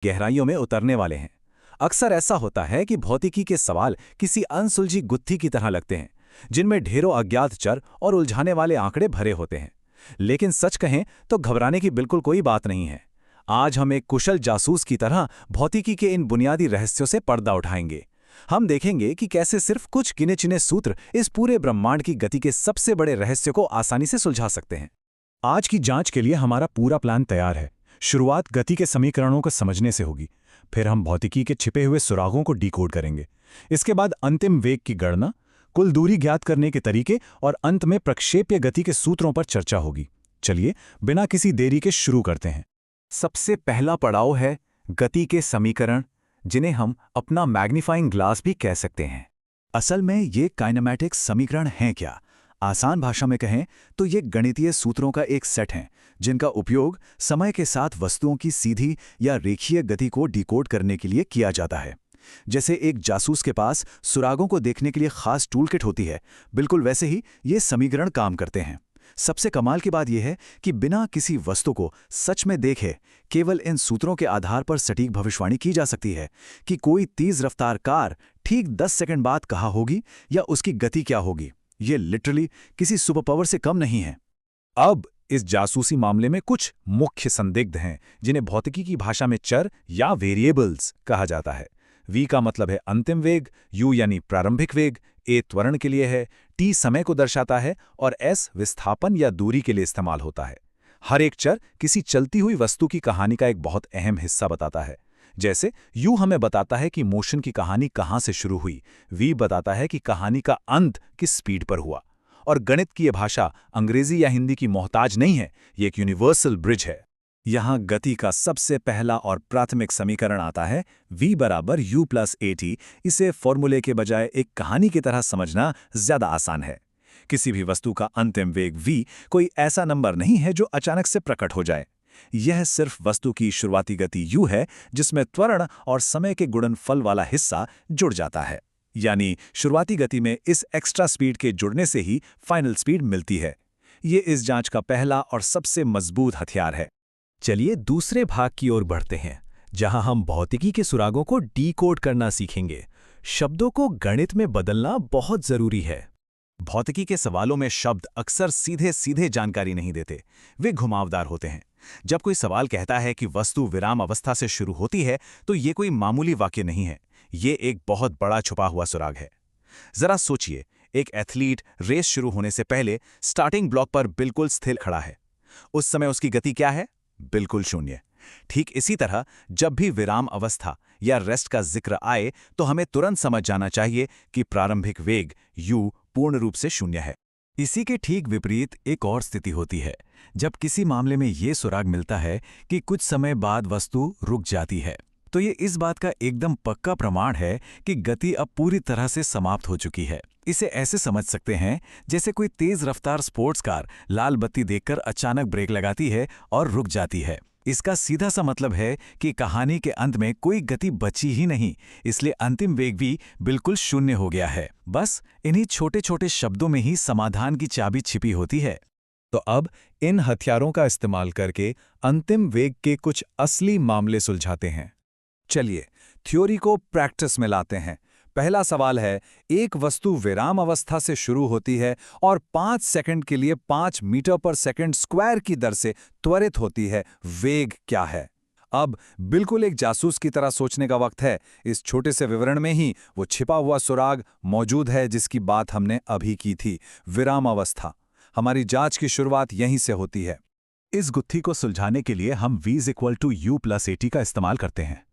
गहराइयों में उतरने वाले हैं। अक्सर ऐसा होता है कि भौतिकी के सवाल किसी अनसुलझी गुत्थी की तरह लगते हैं, जिनमें ढेरों अज्ञात चर और उलझाने वाले आंकड़े भरे होते हैं। लेकिन सच कहें तो घबराने की बिल्कुल कोई बात नहीं है। आज हम एक कुशल जासूस की तरह भौतिकी के इन बुनियादी रहस्यों से पर्दा उठाएंगे। हम देखेंगे कि कैसे सिर्फ कुछ गिने चुने सूत्र इस पूरे ब्रह्मांड की गति के सबसे बड़े रहस्य को आसानी से सुलझा सकते हैं। आज की जांच के लिए हमारा पूरा प्लान तैयार है। शुरुआत गति के समीकरणों को समझने से होगी। फिर हम भौतिकी के छिपे हुए सुरागों को डिकोड करेंगे। इसके बाद अंतिम वेग की गणना, कुल दूरी ज्ञात करने के तरीके और अंत में प्रक्षेप्य गति के सूत्रों पर चर्चा होगी। चलिए बिना किसी देरी के शुरू करते हैं। सबसे पहला पड़ाव है गति के समीकरण, जिन्हें हम अपना मैग्नीफाइंग ग्लास भी कह सकते हैं। असल में ये काइनेमैटिक्स समीकरण हैं क्या? आसान भाषा में कहें तो ये गणितीय सूत्रों का एक सेट है, जिनका उपयोग समय के साथ वस्तुओं की सीधी या रेखीय गति को डिकोड करने के लिए किया जाता है। जैसे एक जासूस के पास सुरागों को देखने के लिए खास टूलकिट होती है, बिल्कुल वैसे ही ये समीकरण काम करते हैं। सबसे कमाल की बात यह है कि बिना किसी वस्तु को सच में देखे केवल इन सूत्रों के आधार पर सटीक भविष्यवाणी की जा सकती है कि कोई तेज रफ्तार कार ठीक 10 सेकंड बाद कहाँ होगी या उसकी गति क्या होगी। ये लिटरली किसी सुपर पावर से कम नहीं है। अब इस जासूसी मामले में कुछ मुख्य संदिग्ध हैं, जिन्हें भौतिकी की भाषा में चर या वेरिएबल्स कहा जाता है। V का मतलब है अंतिम वेग, U यानी प्रारंभिक वेग, A त्वरण के लिए है, T समय को दर्शाता है और S विस्थापन या दूरी के लिए इस्तेमाल होता है। हर एक चर किसी चलती हुई वस्तु की कहानी का एक बहुत अहम हिस्सा बताता है। जैसे U हमें बताता है कि मोशन की कहानी कहाँ से शुरू हुई, V बताता है कि कहानी का अंत किस स्पीड पर हुआ। और गणित की यह भाषा अंग्रेजी या हिंदी की मोहताज नहीं है, ये एक यूनिवर्सल ब्रिज है। यहाँ गति का सबसे पहला और प्राथमिक समीकरण आता है v बराबर u प्लस at। इसे फॉर्मूले के बजाय एक कहानी की तरह समझना ज्यादा आसान है। किसी भी वस्तु का अंतिम वेग v कोई ऐसा नंबर नहीं है जो अचानक से प्रकट हो जाए। यह सिर्फ वस्तु की शुरुआती गति u है, जिसमें त्वरण और समय के गुणनफल वाला हिस्सा जुड़ जाता है। यानी शुरुआती गति में इस एक्स्ट्रा स्पीड के जुड़ने से ही फाइनल स्पीड मिलती है। ये इस जांच का पहला और सबसे मजबूत हथियार है। चलिए दूसरे भाग की ओर बढ़ते हैं, जहां हम भौतिकी के सुरागों को डीकोड करना सीखेंगे। शब्दों को गणित में बदलना बहुत जरूरी है। भौतिकी के सवालों में शब्द अक्सर सीधे सीधे जानकारी नहीं देते, वे घुमावदार होते हैं। जब कोई सवाल कहता है कि वस्तु विराम अवस्था से शुरू होती है, तो ये कोई मामूली वाक्य नहीं है, ये एक बहुत बड़ा छुपा हुआ सुराग है। जरा सोचिए, एक एथलीट रेस शुरू होने से पहले स्टार्टिंग ब्लॉक पर बिल्कुल स्थिर खड़ा है। उस समय उसकी गति क्या है? बिल्कुल शून्य। ठीक इसी तरह जब भी विराम अवस्था या रेस्ट का जिक्र आए, तो हमें तुरंत समझ जाना चाहिए कि प्रारंभिक वेग u पूर्ण रूप से शून्य है। इसी के ठीक विपरीत एक और स्थिति होती है, जब किसी मामले में ये सुराग मिलता है कि कुछ समय बाद वस्तु रुक जाती है, तो ये इस बात का एकदम पक्का प्रमाण है कि गति अब पूरी तरह से समाप्त हो चुकी है। इसे ऐसे समझ सकते हैं जैसे कोई तेज रफ्तार स्पोर्ट्स कार लाल बत्ती देखकर अचानक ब्रेक लगाती है और रुक जाती है। इसका सीधा सा मतलब है कि कहानी के अंत में कोई गति बची ही नहीं, इसलिए अंतिम वेग भी बिल्कुल शून्य हो गया है। बस इन्हीं छोटे छोटे शब्दों में ही समाधान की चाबी छिपी होती है। तो अब इन हथियारों का इस्तेमाल करके अंतिम वेग के कुछ असली मामले सुलझाते हैं। चलिए थ्योरी को प्रैक्टिस में लाते हैं। पहला सवाल है, एक वस्तु विराम अवस्था से शुरू होती है और 5 सेकंड के लिए 5 मीटर पर सेकंड स्क्वायर की दर से त्वरित होती है, वेग क्या है? अब बिल्कुल एक जासूस की तरह सोचने का वक्त है। इस छोटे से विवरण में ही वो छिपा हुआ सुराग मौजूद है जिसकी बात हमने अभी की थी, विराम अवस्था। हमारी जांच की शुरुआत यहीं से होती है। इस गुत्थी को सुलझाने के लिए हम v = u + at का इस्तेमाल करते हैं।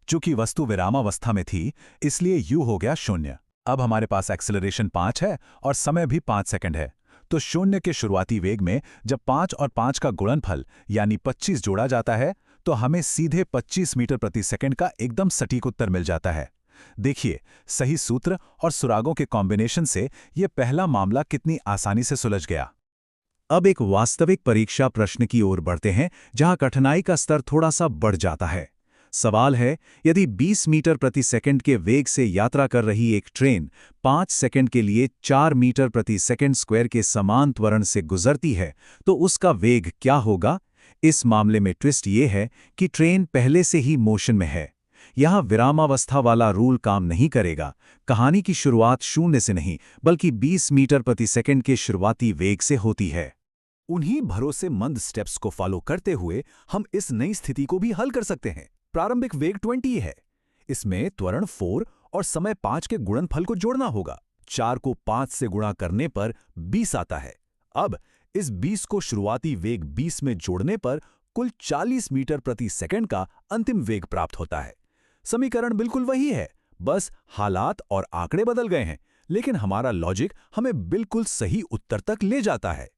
चूंकि वस्तु विरामावस्था में थी, इसलिए u हो गया 0। अब हमारे पास एक्सेलरेशन 5 है और समय भी 5 सेकंड है। तो 0 के शुरुआती वेग में जब 5 और 5 का गुणनफल यानी 25 जोड़ा जाता है, तो हमें सीधे 25 मीटर प्रति सेकंड का एकदम सटीक उत्तर मिल जाता है। देखिए, सही सूत्र और सुरागों के कॉम्बिनेशन से यह पहला मामला कितनी आसानी से सुलझ गया। अब एक वास्तविक परीक्षा प्रश्न की ओर बढ़ते हैं, जहां कठिनाई का स्तर थोड़ा सा बढ़ जाता है। सवाल है, यदि 20 मीटर प्रति सेकंड के वेग से यात्रा कर रही एक ट्रेन 5 सेकंड के लिए 4 मीटर प्रति सेकंड स्क्वायर के समान त्वरण से गुजरती है, तो उसका वेग क्या होगा? इस मामले में ट्विस्ट ये है कि ट्रेन पहले से ही मोशन में है। यहाँ विरामावस्था वाला रूल काम नहीं करेगा। कहानी की शुरुआत शून्य से नहीं बल्कि 20 मीटर प्रति सेकंड के शुरुआती वेग से होती है। उन्हीं भरोसेमंद स्टेप्स को फॉलो करते हुए हम इस नई स्थिति को भी हल कर सकते हैं। प्रारंभिक वेग 20 है। इसमें त्वरण 4 और समय 5 के गुणनफल को जोड़ना होगा। 4 को 5 से गुणा करने पर 20 आता है। अब इस 20 को शुरुआती वेग 20 में जोड़ने पर कुल 40 मीटर प्रति सेकंड का अंतिम वेग प्राप्त होता है। समीकरण बिल्कुल वही है, बस हालात और आंकड़े बदल गए हैं, लेकिन हमारा लॉजिक हमें बिल्कुल सही उत्तर तक ले जाता है।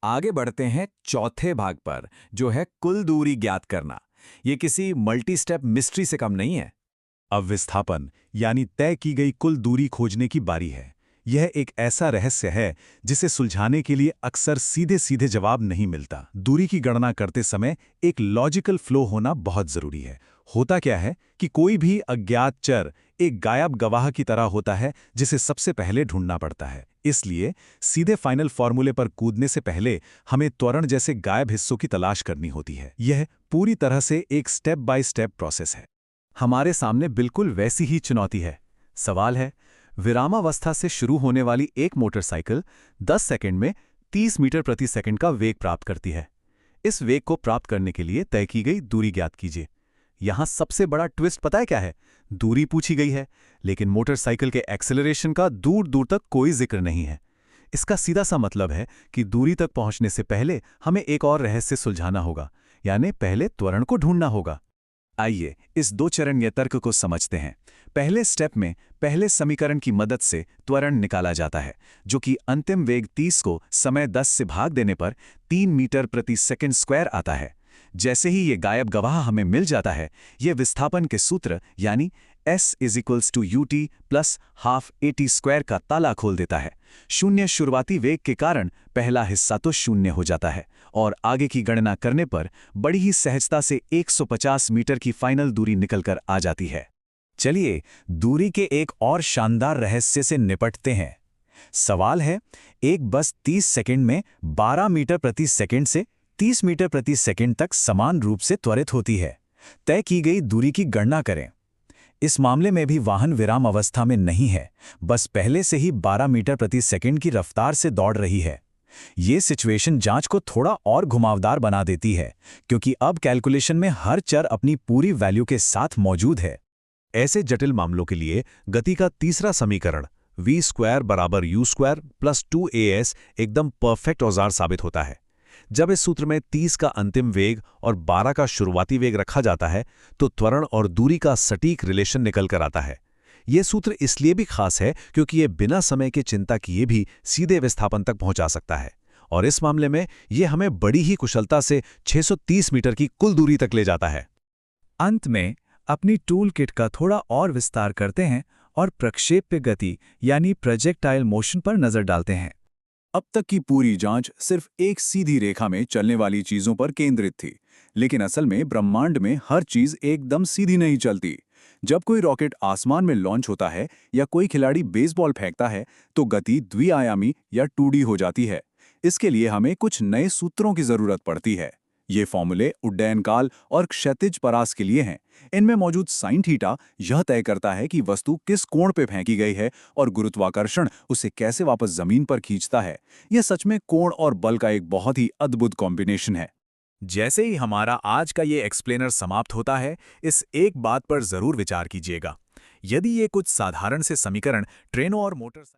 आगे बढ़ते हैं चौथे भाग पर, जो है कुल दूरी ज्ञात करना। ये किसी मल्टी स्टेप मिस्ट्री से कम नहीं है। अब विस्थापन यानी तय की गई कुल दूरी खोजने की बारी है। यह एक ऐसा रहस्य है जिसे सुलझाने के लिए अक्सर सीधे सीधे जवाब नहीं मिलता। दूरी की गणना करते समय एक लॉजिकल फ्लो होना बहुत जरूरी है। होता क्या है कि कोई भी अज्ञात चर एक गायब गवाह की तरह होता है जिसे सबसे पहले ढूंढना पड़ता है। इसलिए सीधे फाइनल फॉर्मूले पर कूदने से पहले हमें त्वरण जैसे गायब हिस्सों की तलाश करनी होती है। यह पूरी तरह से एक स्टेप बाय स्टेप प्रोसेस है। हमारे सामने बिल्कुल वैसी ही चुनौती है। सवाल है, विरामावस्था से शुरू होने वाली एक मोटरसाइकिल 10 सेकंड में 30 मीटर प्रति सेकंड का वेग प्राप्त करती है। इस वेग को प्राप्त करने के लिए तय की गई दूरी ज्ञात कीजिए। यहां सबसे बड़ा ट्विस्ट पता है क्या है? दूरी पूछी गई है, लेकिन मोटरसाइकिल के एक्सेलरेशन का दूर दूर तक कोई जिक्र नहीं है। इसका सीधा सा मतलब है कि दूरी तक पहुंचने से पहले हमें एक और रहस्य सुलझाना होगा, यानी पहले त्वरण को ढूंढना होगा। आइए इस दो चरणीय तर्क को समझते हैं। पहले स्टेप में पहले समीकरण की मदद से त्वरण निकाला जाता है, जो कि अंतिम वेग 30 को समय 10 से भाग देने पर 3 मीटर प्रति सेकंड स्क्वायर आता है। जैसे ही ये गायब गवाह हमें मिल जाता है, ये विस्थापन के सूत्र यानी S = ut + ½ at स्क्वायर का ताला खोल देता है। शून्य शुरुआती वेग के कारण पहला हिस्सा तो शून्य हो जाता है और आगे की गणना करने पर बड़ी ही सहजता से 150 मीटर की फाइनल दूरी निकलकर आ जाती है। चलिए दूरी के एक और शानदार रहस्य से निपटते हैं। सवाल है, एक बस 30 सेकंड में 12 मीटर प्रति सेकंड से 30 मीटर प्रति सेकंड तक समान रूप से त्वरित होती है। तय की गई दूरी की गणना करें। इस मामले में भी वाहन विराम अवस्था में नहीं है, बस पहले से ही 12 मीटर प्रति सेकंड की रफ्तार से दौड़ रही है। ये सिचुएशन जांच को थोड़ा और घुमावदार बना देती है, क्योंकि अब कैलकुलेशन में हर चर अपनी पूरी वैल्यू के साथ मौजूद है। ऐसे जटिल मामलों के लिए गति का तीसरा समीकरण v² = u² + 2as एकदम परफेक्ट औजार साबित होता है। जब इस सूत्र में 30 का अंतिम वेग और 12 का शुरुआती वेग रखा जाता है, तो त्वरण और दूरी का सटीक रिलेशन निकल कर आता है। यह सूत्र इसलिए भी खास है क्योंकि यह बिना समय की चिंता किए भी सीधे विस्थापन तक पहुंचा सकता है, और इस मामले में यह हमें बड़ी ही कुशलता से 630 मीटर की कुल दूरी तक ले जाता है। अंत में अपनी टूल किट का थोड़ा और विस्तार करते हैं और प्रक्षेप्य गति यानी प्रोजेक्टाइल मोशन पर नजर डालते हैं। अब तक की पूरी जांच सिर्फ एक सीधी रेखा में चलने वाली चीजों पर केंद्रित थी, लेकिन असल में ब्रह्मांड में हर चीज एकदम सीधी नहीं चलती। जब कोई रॉकेट आसमान में लॉन्च होता है या कोई खिलाड़ी बेसबॉल फेंकता है, तो गति द्विआयामी या 2D हो जाती है। इसके लिए हमें कुछ नए सूत्रों की जरूरत पड़ती है। ये फॉर्मूले उड्डयनकाल और क्षैतिज परास के लिए हैं। इनमें मौजूद साइन थीटा यह तय करता है कि वस्तु किस कोण पे फेंकी गई है और गुरुत्वाकर्षण उसे कैसे वापस जमीन पर खींचता है। यह सच में कोण और बल का एक बहुत ही अद्भुत कॉम्बिनेशन है। जैसे ही हमारा आज का ये एक्सप्लेनर समाप्त होता है, इस एक बात पर जरूर विचार कीजिएगा। यदि ये कुछ साधारण से समीकरण ट्रेनों और मोटर